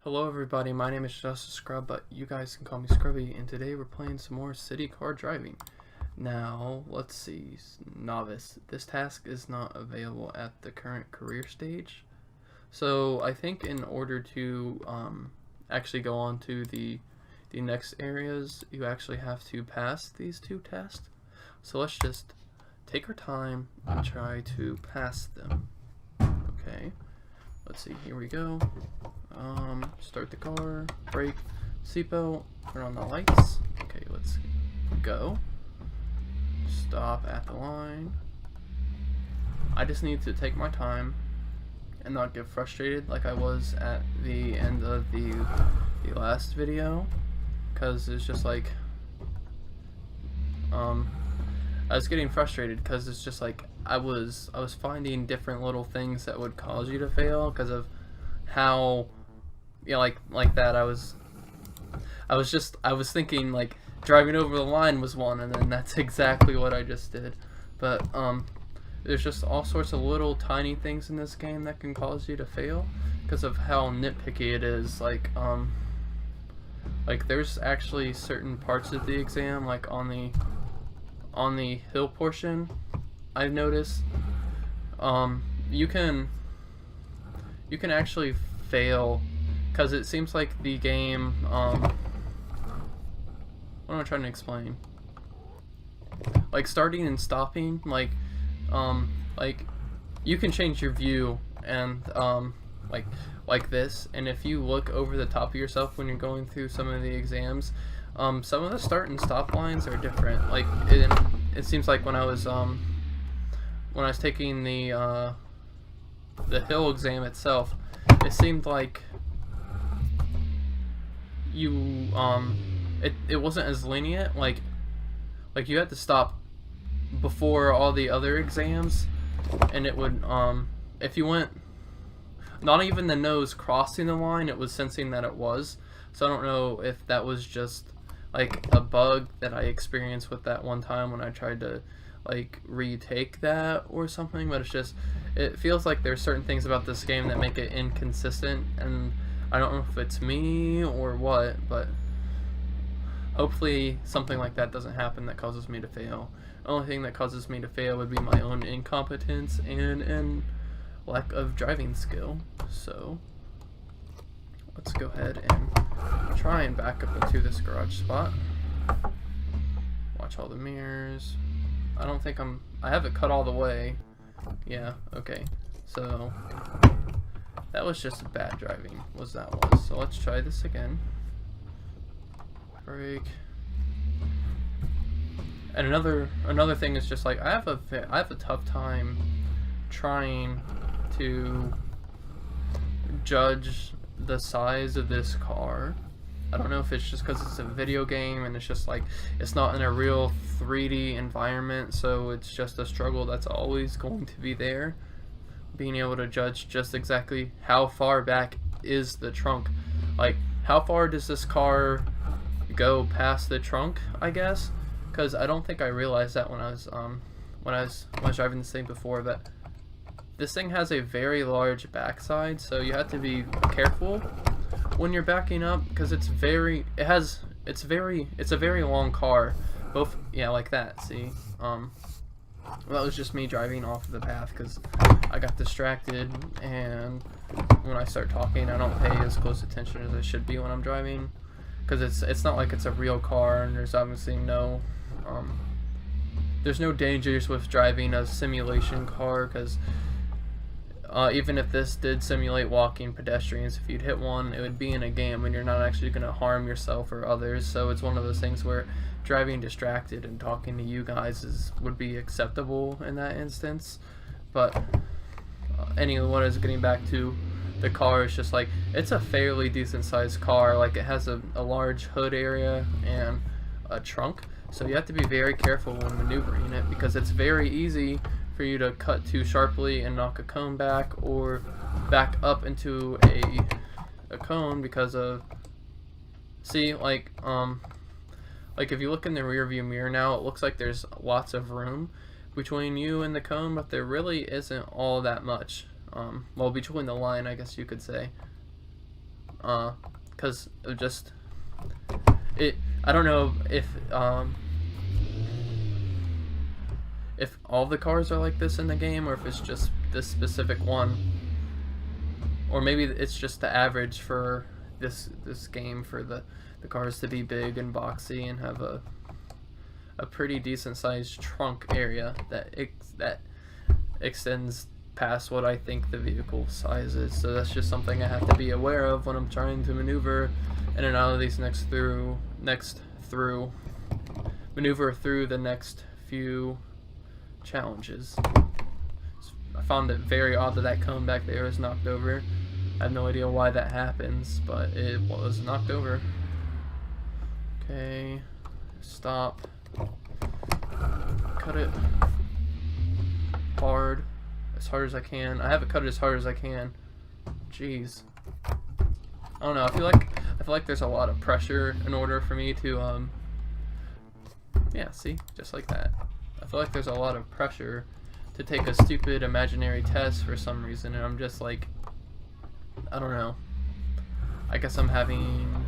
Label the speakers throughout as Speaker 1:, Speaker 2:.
Speaker 1: Hello everybody, my name is Just a Scrub, but you guys can call me Scrubby, and today we're playing some more city car driving. Now, let's see, novice. This task is not available at the current career stage. So I think in order to actually go on to the next areas, you actually have to pass these two tests. So let's just take our time and try to pass them. Okay, let's see, here we go. Start the car, brake, seatbelt, turn on the lights. Okay, let's go. Stop at the line. I just need to take my time and not get frustrated like I was at the end of the last video, because it's just like I was getting frustrated because it's just like I was finding different little things that would cause you to fail because of how, yeah, like that. I was thinking like driving over the line was one, and then that's exactly what I just did. But there's just all sorts of little tiny things in this game that can cause you to fail because of how nitpicky it is. Like there's actually certain parts of the exam, like on the hill portion, I've noticed you can actually fail because it seems like the game what am I trying to explain? Like starting and stopping, like you can change your view and like this, and if you look over the top of yourself when you're going through some of the exams, some of the start and stop lines are different. Like it seems like when I was taking the hill exam itself, it seemed like you it wasn't as lenient. Like you had to stop before all the other exams, and it would if you went not even the nose crossing the line, it was sensing that it was. So I don't know if that was just like a bug that I experienced with that one time when I tried to like retake that or something, but it feels like there's certain things about this game that make it inconsistent, and I don't know if it's me or what, but hopefully something like that doesn't happen that causes me to fail. The only thing that causes me to fail would be my own incompetence and lack of driving skill. So let's go ahead and try and back up into this garage spot. Watch all the mirrors. I don't think I have it cut all the way. Yeah, okay. So that was just bad driving, So let's try this again. Brake. And another thing is just like I have a tough time trying to judge the size of this car. I don't know if it's just because it's a video game and it's just like it's not in a real 3D environment, so it's just a struggle that's always going to be there, being able to judge just exactly how far back is the trunk. Like how far does this car go past the trunk, I guess, because I don't think I realized that when I was driving this thing before, that this thing has a very large backside, so you have to be careful when you're backing up because it's a very long car. Both, yeah, like that. See, well, that was just me driving off of the path because I got distracted, and when I start talking, I don't pay as close attention as I should be when I'm driving, because it's not like it's a real car, and there's obviously no dangers with driving a simulation car, because even if this did simulate walking pedestrians, if you'd hit one, it would be in a game and you're not actually going to harm yourself or others. So it's one of those things where driving distracted and talking to you guys would be acceptable in that instance. But anyway, what is getting back to the car, is just like it's a fairly decent sized car. Like it has a large hood area and a trunk, so you have to be very careful when maneuvering it, because it's very easy for you to cut too sharply and knock a cone back, or back up into a cone because of, see, like if you look in the rear view mirror now, it looks like there's lots of room between you and the cone, but there really isn't all that much. Well, between the line, I guess you could say. because of just it. I don't know if all the cars are like this in the game, or if it's just this specific one, or maybe it's just the average for this game for the cars to be big and boxy and have a pretty decent sized trunk area that extends past what I think the vehicle size is. So that's just something I have to be aware of when I'm trying to maneuver in and out of these maneuver through the next few challenges. I found it very odd that cone back there is knocked over. I have no idea why that happens, but it was knocked over. Okay, stop. Cut it hard as I can. I have it cut it as hard as I can. Jeez. I don't know. I feel like there's a lot of pressure in order for me to yeah, see, just like that. I feel like there's a lot of pressure to take a stupid imaginary test for some reason, and I'm just like, I don't know. I guess I'm having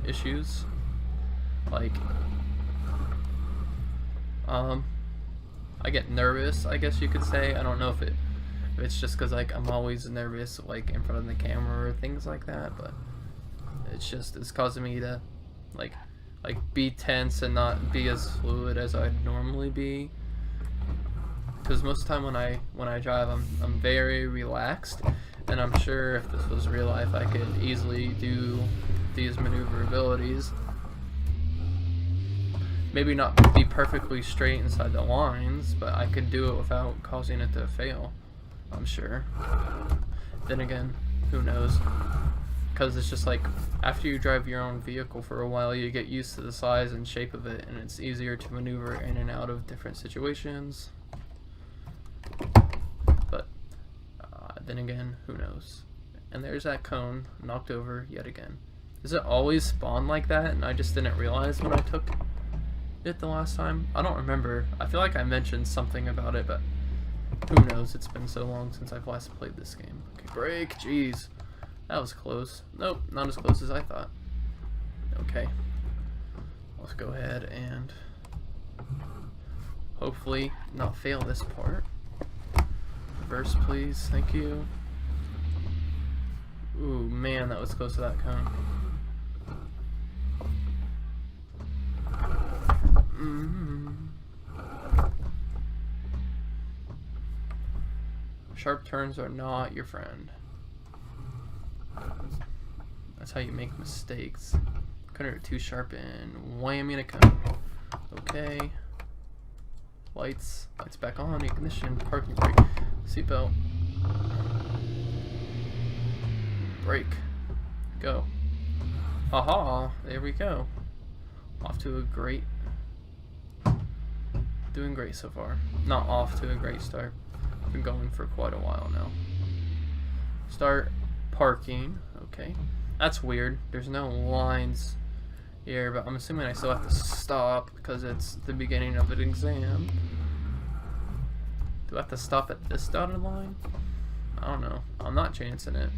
Speaker 1: issues. Like, I get nervous, I guess you could say. I don't know if it's just because, like, I'm always nervous, like, in front of the camera or things like that, but it's causing me to, like be tense and not be as fluid as I'd normally be. Because most of the time when I drive, I'm very relaxed, and I'm sure if this was real life, I could easily do these maneuverabilities. Maybe not be perfectly straight inside the lines, but I could do it without causing it to fail, I'm sure. Then again, who knows? Because it's just like, after you drive your own vehicle for a while, you get used to the size and shape of it, and it's easier to maneuver in and out of different situations. But then again, who knows? And there's that cone knocked over yet again. Does it always spawn like that and I just didn't realize when I took it the last time? I don't remember. I feel like I mentioned something about it, but who knows? It's been so long since I've last played this game. Okay, brake. Jeez. That was close. Nope, not as close as I thought. Okay. Let's go ahead and hopefully not fail this part. Reverse, please. Thank you. Ooh, man, that was close to that cone. Sharp turns are not your friend. That's how you make mistakes. Cutter too sharp and whammy in a cone. Okay. Lights back on. Ignition. Parking brake. Seatbelt. Brake. Go. Haha. There we go. Off to a great. Doing great so far. Not off to a great start. I've been going for quite a while now. Start parking. Okay. That's weird. There's no lines here, but I'm assuming I still have to stop because it's the beginning of an exam. Do I have to stop at this dotted line? I don't know. I'm not chancing it.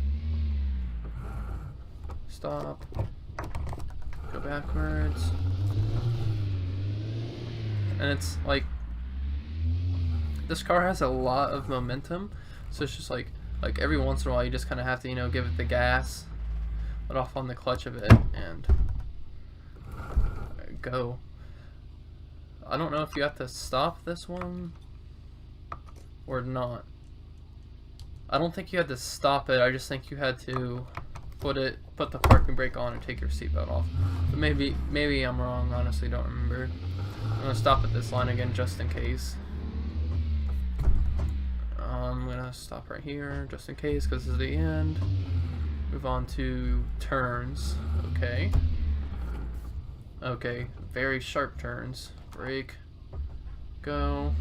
Speaker 1: Stop. Go backwards. And it's like, this car has a lot of momentum, so it's just like every once in a while you just kind of have to, you know, give it the gas, let off on the clutch of it, and go. I don't know if you have to stop this one or not. I don't think you had to stop it. I just think you had to put the parking brake on and take your seatbelt off. But maybe I'm wrong. Honestly, don't remember. I'm gonna stop at this line again just in case. I'm gonna stop right here just in case because this is the end. Move on to turns. Okay. Okay. Very sharp turns. Brake. Go.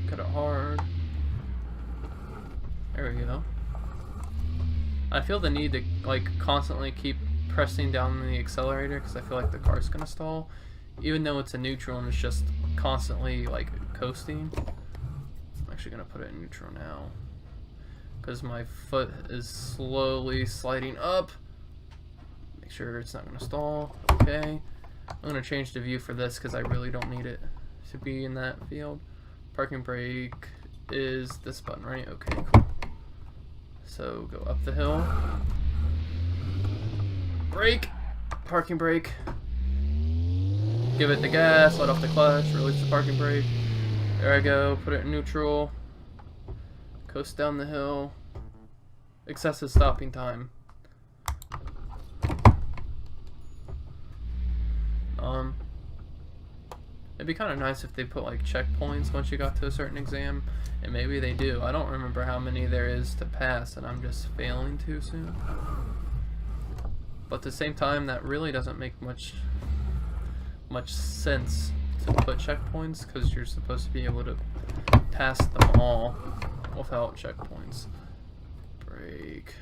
Speaker 1: Cut it hard. There we go. I feel the need to like constantly keep pressing down the accelerator because I feel like the car's gonna stall, even though it's a neutral and it's just constantly like coasting. actually gonna put it in neutral now because my foot is slowly sliding up. Make sure it's not gonna stall. Okay, I'm gonna change the view for this because I really don't need it to be in that field. Parking brake is this button, right? Okay, cool. So go up the hill. Brake. Parking brake. Give it the gas, let off the clutch, release the parking brake. There I go, put it in neutral. Coast down the hill. Excessive stopping time. It'd be kind of nice if they put like checkpoints once you got to a certain exam, and maybe they do. I don't remember how many there is to pass, and I'm just failing too soon. But at the same time, that really doesn't make much sense to put checkpoints because you're supposed to be able to pass them all without checkpoints. Brake.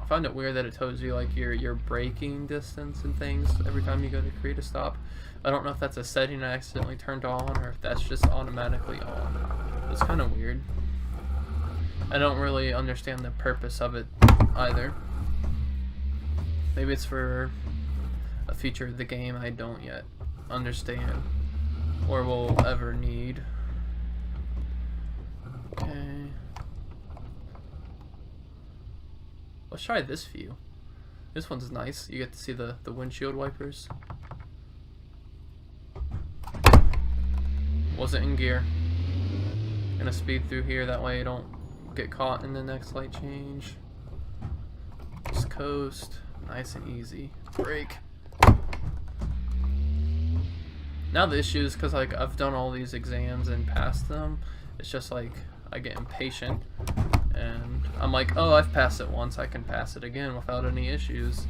Speaker 1: I find it weird that it tells you like your braking distance and things every time you go to create a stop. I don't know if that's a setting I accidentally turned on or if that's just automatically on. It's kind of weird. I don't really understand the purpose of it either. Maybe it's for a feature of the game I don't yet understand or will ever need. Okay. Let's try this view. This one's nice. You get to see the windshield wipers. Wasn't in gear. Gonna speed through here, that way I don't get caught in the next light change. Just coast. Nice and easy. Brake. Now the issue is because like I've done all these exams and passed them, it's just like I get impatient and I'm like, oh, I've passed it once, I can pass it again without any issues.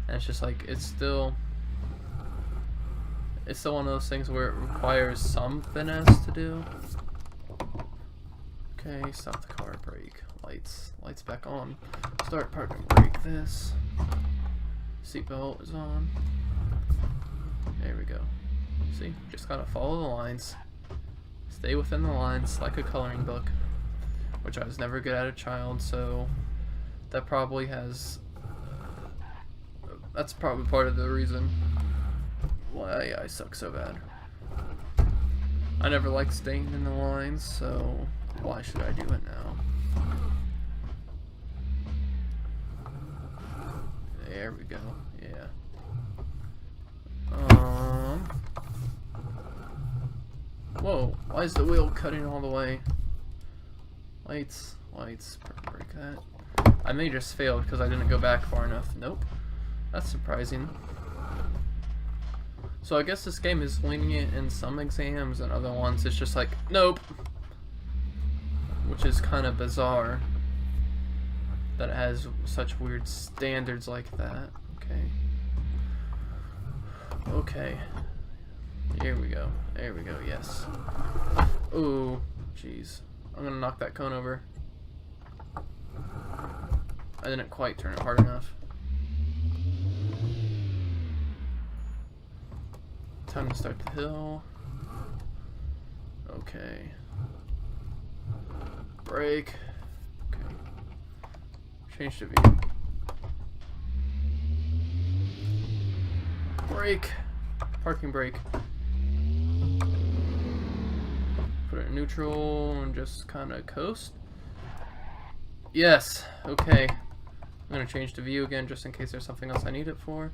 Speaker 1: And it's just like it's still one of those things where it requires some finesse to do. Okay, stop the car, brake, lights back on, start, parking brake, this seatbelt is on. There we go. See, just gotta follow the lines, stay within the lines like a coloring book, which I was never good at as a child, so that probably has that's probably part of the reason why I suck so bad. I never liked staying in the lines, so why should I do it now? There we go. Yeah. Whoa, why is the wheel cutting all the way? Lights, break that. I may just failed because I didn't go back far enough. Nope. That's surprising. So I guess this game is lenient in some exams and other ones it's just like, nope. Which is kind of bizarre that it has such weird standards like that. Okay. Okay. Here we go. There we go, yes. Ooh, jeez. I'm gonna knock that cone over. I didn't quite turn it hard enough. Time to start the hill. Okay. Brake. Okay. Change the view. Brake. Parking brake. Put it in neutral and just kind of coast. Yes. Okay. I'm gonna change the view again just in case there's something else I need it for.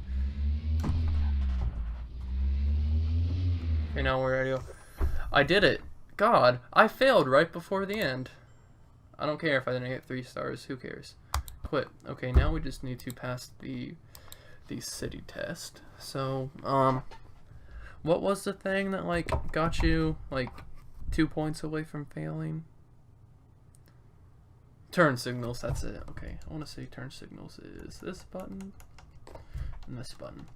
Speaker 1: Okay, now we're ready. I did it. God, I failed right before the end. I don't care if I didn't get 3 stars. Who cares? Quit. Okay, now we just need to pass the city test. So, what was the thing that like got you like 2 points away from failing? Turn signals, that's it. Okay, I want to say turn signals is this button and this button.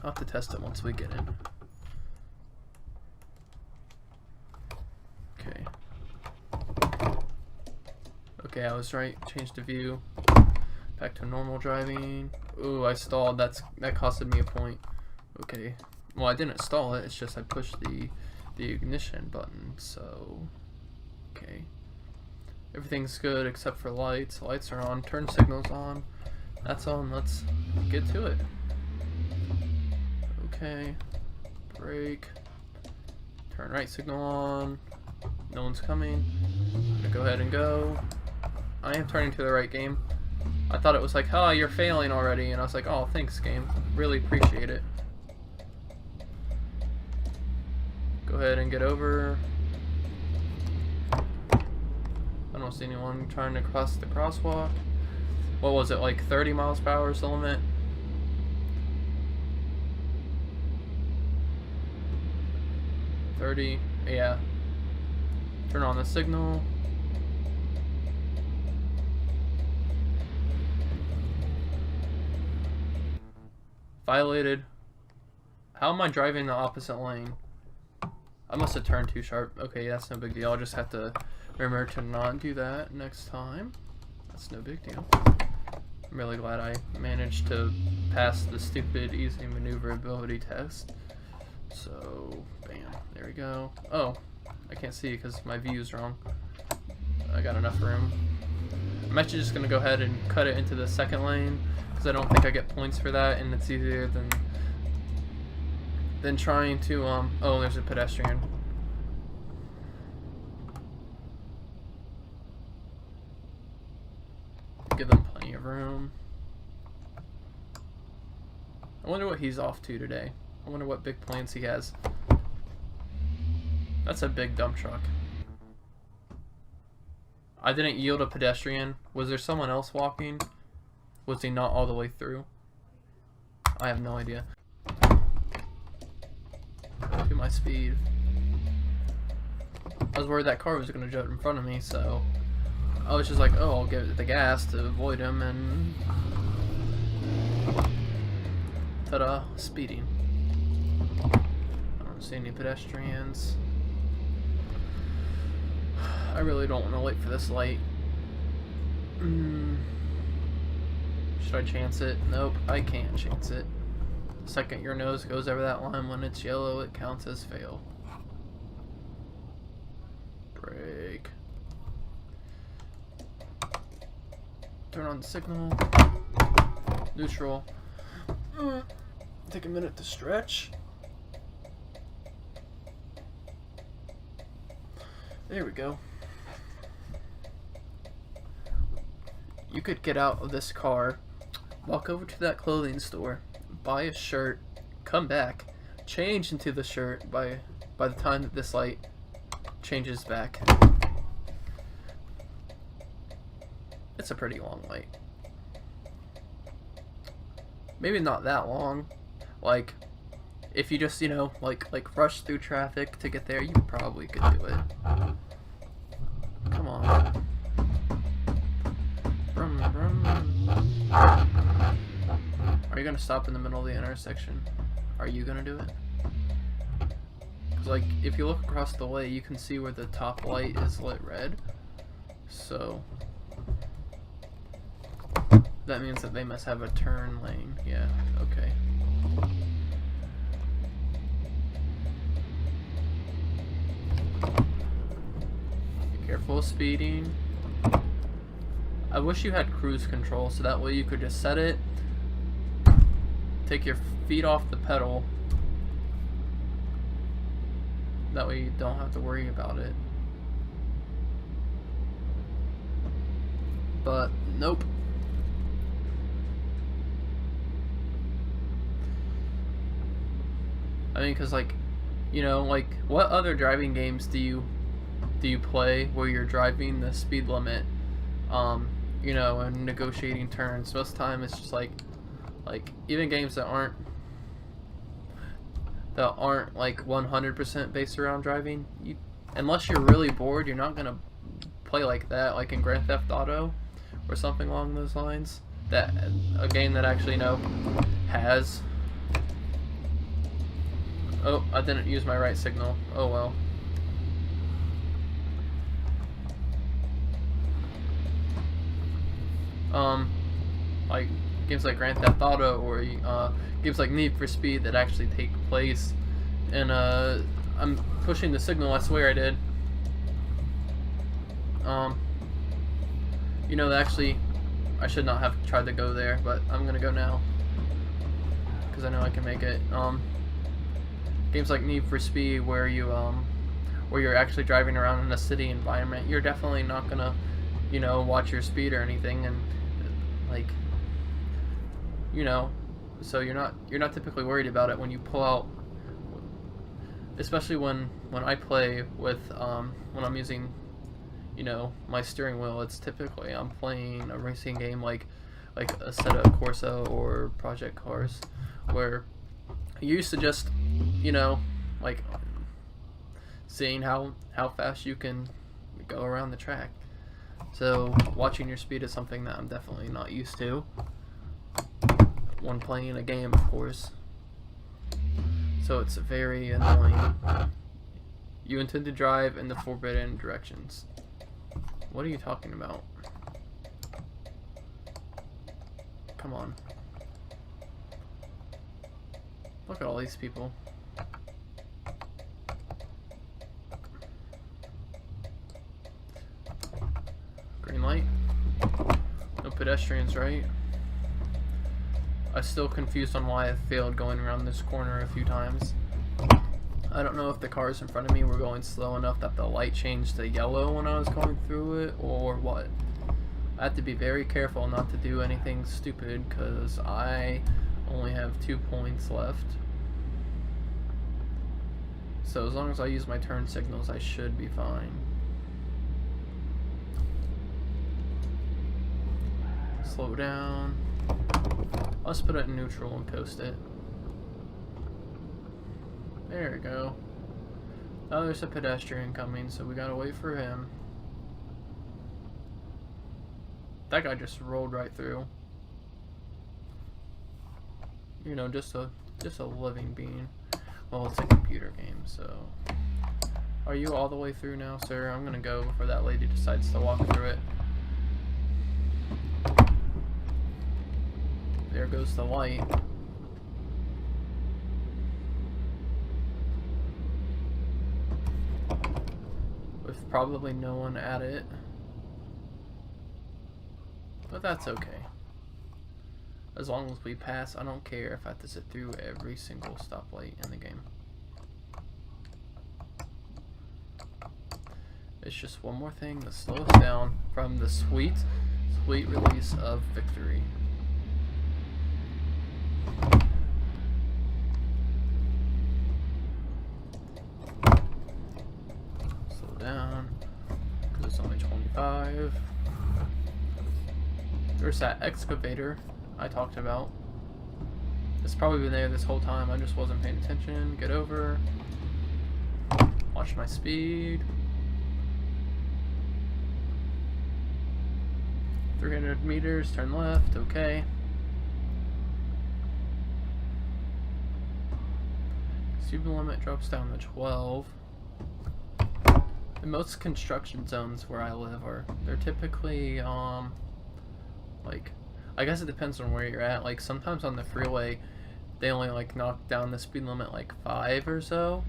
Speaker 1: I'll have to test it once we get in. Okay. Okay, I was right. Change the view. Back to normal driving. Ooh, I stalled. That costed me a point. Okay. Well, I didn't stall it. It's just I pushed the the ignition button, so okay. Everything's good except for lights. Lights are on, turn signals on. That's on, let's get to it. Okay, brake, turn right signal on, no one's coming. I'm gonna go ahead and go. I am turning to the right game. I thought it was like, oh, you're failing already, and I was like, oh, thanks game, really appreciate it. Go ahead and get over. I don't see anyone trying to cross the crosswalk. What was it, like 30 miles per hour is the limit? Yeah. Turn on the signal. Violated. How am I driving the opposite lane? I must have turned too sharp. Okay, that's no big deal. I'll just have to remember to not do that next time. That's no big deal. I'm really glad I managed to pass the stupid easy maneuverability test. So, bam, there we go. Oh, I can't see because my view is wrong. I got enough room. I'm actually just gonna go ahead and cut it into the second lane because I don't think I get points for that, and it's easier than trying to oh, there's a pedestrian. Give them plenty of room. I wonder what he's off to today. I wonder what big plans he has. That's a big dump truck. I didn't yield a pedestrian. Was there someone else walking? Was he not all the way through? I have no idea. To my speed. I was worried that car was going to jump in front of me, so I was just like, oh, I'll give it the gas to avoid him, and ta-da, speeding. I don't see any pedestrians. I really don't want to wait for this light. Should I chance it? Nope, I can't chance it. The second your nose goes over that line when it's yellow, it counts as fail. Brake. Turn on the signal. Neutral. Take a minute to stretch. There we go. You could get out of this car, walk over to that clothing store, buy a shirt, come back, change into the shirt by the time that this light changes back. It's a pretty long light. Maybe not that long. Like, if you just, you know, like rush through traffic to get there, you probably could do it. Come on. Brum, brum. Are you gonna stop in the middle of the intersection? Are you gonna do it? Because, like, if you look across the way, you can see where the top light is lit red. So that means that they must have a turn lane. Yeah, okay. Be careful of speeding. I wish you had cruise control so that way you could just set it, take your feet off the pedal. That way you don't have to worry about it. But nope. I mean, cause like, you know, like what other driving games do you play where you're driving the speed limit, you know, and negotiating turns? Most of the time it's just like even games that aren't like 100% based around driving, unless you're really bored, you're not gonna play like that, like in Grand Theft Auto or something along those lines. That a game that actually, you know, has. Oh, I didn't use my right signal. Oh well. Like games like Grand Theft Auto or games like Need for Speed that actually take place in a I'm pushing the signal, I swear I did. You know, actually, I should not have tried to go there, but I'm gonna go now. Because I know I can make it. Games like Need for Speed, where you're actually driving around in a city environment, you're definitely not gonna, you know, watch your speed or anything, and like, you know, so you're not typically worried about it when you pull out. Especially when I play with when I'm using, you know, my steering wheel, it's typically I'm playing a racing game like Assetto Corsa or Project Cars, where you used to just, you know, like seeing how fast you can go around the track. So watching your speed is something that I'm definitely not used to when playing a game, of course. So it's very annoying. You intend to drive in the forbidden directions. What are you talking about? Come on. Look at all these people. Green light. No pedestrians, right? I'm still confused on why I failed going around this corner a few times. I don't know if the cars in front of me were going slow enough that the light changed to yellow when I was going through it, or what. I have to be very careful not to do anything stupid, because I only have 2 points left. So as long as I use my turn signals, I should be fine. Slow down. Let's put it in neutral and coast it. There we go. Now there's a pedestrian coming, so we gotta wait for him. That guy just rolled right through. You know, just a living being. Well, it's a computer game, so. Are you all the way through now, sir? I'm gonna go before that lady decides to walk through it. There goes the light. With probably no one at it. But that's okay. As long as we pass, I don't care if I have to sit through every single stoplight in the game. It's just one more thing to slow us down from the sweet release of victory. Slow down, because it's only 25. There's that excavator I talked about. It's probably been there this whole time, I just wasn't paying attention. Get over. Watch my speed. 300 meters, turn left, okay. Speed limit drops down to 12. And most construction zones where I live they're typically like, I guess it depends on where you're at. Like sometimes on the freeway they only like knock down the speed limit like 5 or so.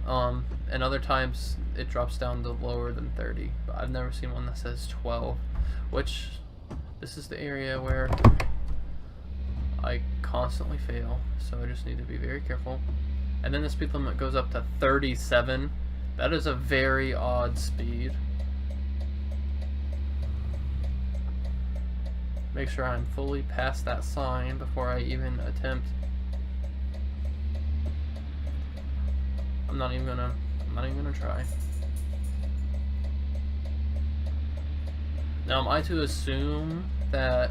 Speaker 1: And other times it drops down to lower than 30. But I've never seen one that says 12, which this is the area where I constantly fail, so I just need to be very careful. And then the speed limit goes up to 37. That is a very odd speed. Make sure I'm fully past that sign before I even attempt. I'm not even gonna try. Now, am I to assume that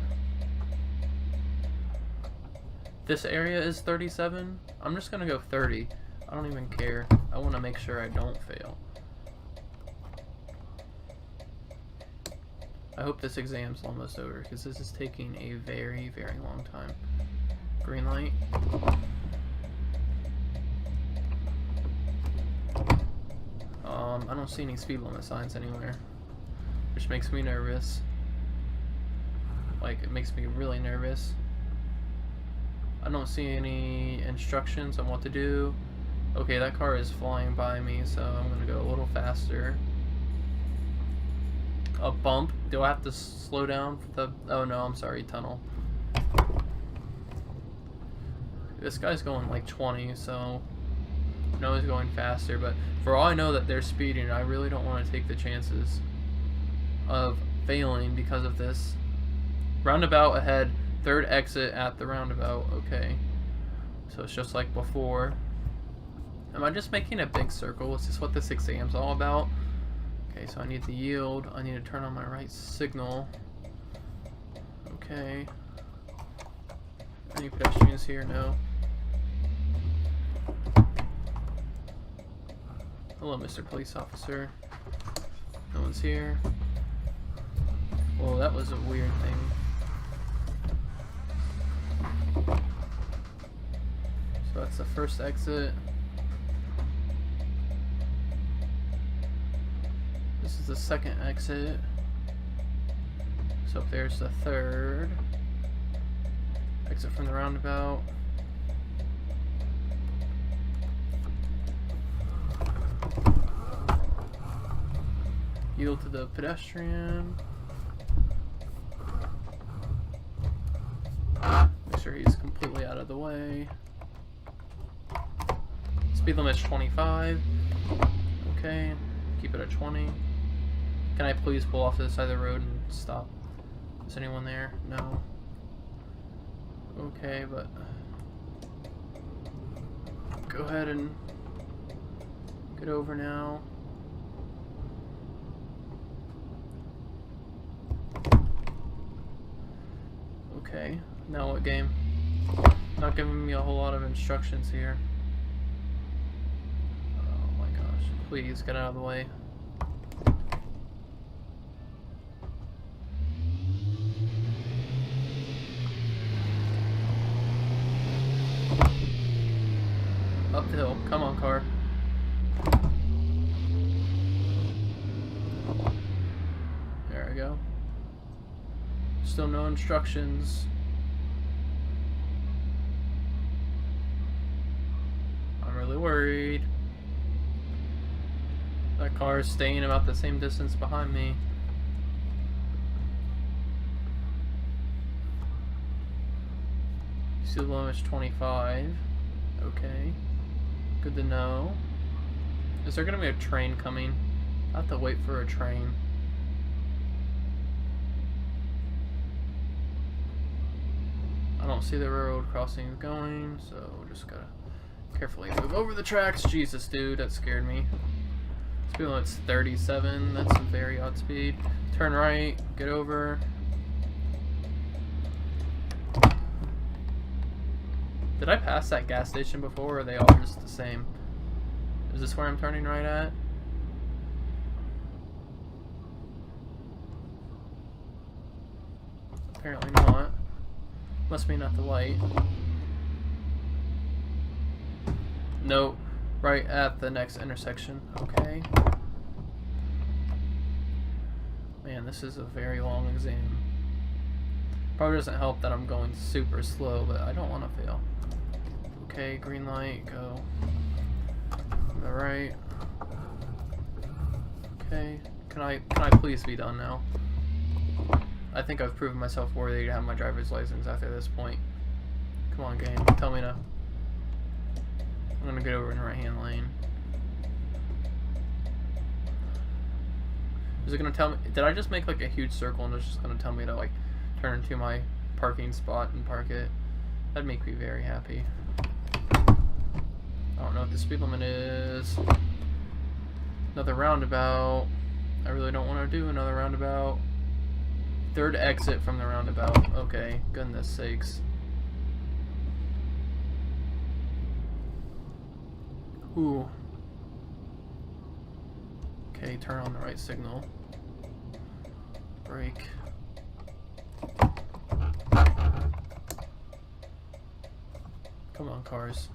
Speaker 1: this area is 37? I'm just gonna go 30. I don't even care. I want to make sure I don't fail. I hope this exam's almost over, because this is taking a very, very long time. Green light. I don't see any speed limit signs anywhere, which makes me nervous. Like, it makes me really nervous. I don't see any instructions on what to do. Okay, that car is flying by me, so I'm gonna go a little faster. A bump? Do I have to slow down for the... Oh no, I'm sorry, tunnel. This guy's going like 20, so... I know he's going faster, but for all I know that they're speeding, I really don't want to take the chances of failing because of this. Roundabout ahead, third exit at the roundabout. Okay. So it's just like before. Am I just making a big circle? Is this what this exam's all about? Okay, so I need to yield. I need to turn on my right signal. Okay. Any pedestrians here? No. Hello, Mr. Police Officer. No one's here. Well, that was a weird thing. So that's the first exit. This is the second exit. So there's the third. Exit from the roundabout. Yield to the pedestrian. Make sure he's completely out of the way. Speed limit's 25. Okay, keep it at 20. Can I please pull off to the side of the road and stop? Is anyone there? No. Okay, but go ahead and get over now. Okay, now what game? Not giving me a whole lot of instructions here. Oh my gosh, please get out of the way. Up the hill, come on car. There we go. Still no instructions. I'm really worried. That car is staying about the same distance behind me. Speed limit is 25. Okay. Good to know. Is there gonna be a train coming? I have to wait for a train. I don't see the railroad crossings going, so just gotta carefully move over the tracks. Jesus, dude, that scared me. Speed limit's 37. That's a very odd speed. Turn right, get over. Did I pass that gas station before, or are they all just the same? Is this where I'm turning right at? Apparently not. Must be not the light. Nope. Right at the next intersection. Okay. Man, this is a very long exam. Probably doesn't help that I'm going super slow, but I don't want to fail. Okay, green light, go. Alright. Okay. Can I please be done now? I think I've proven myself worthy to have my driver's license after this point. Come on, game. Tell me to. I'm gonna get over in the right-hand lane. Is it gonna tell me? Did I just make like a huge circle and it's just gonna tell me to like turn to my parking spot and park it? That'd make me very happy. I don't know what the speed limit is. Another roundabout. I really don't want to do another roundabout. Third exit from the roundabout. Okay, goodness sakes. Ooh. Okay, turn on the right signal. Brake. Come on, cars.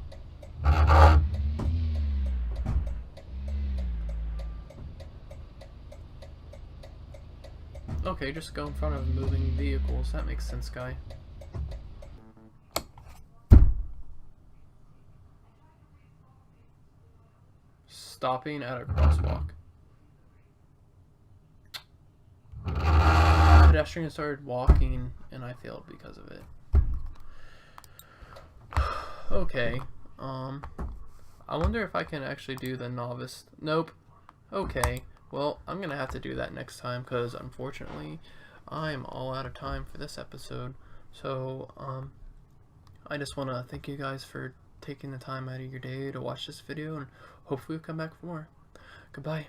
Speaker 1: Okay, just go in front of moving vehicles. That makes sense, guy. stopping at a crosswalk. Pedestrian started walking and I failed because of it. Okay, I wonder if I can actually do the novice. Nope. Okay, well, I'm gonna have to do that next time because unfortunately I'm all out of time for this episode. So I just want to thank you guys for taking the time out of your day to watch this video, and hopefully we'll come back for more. Goodbye.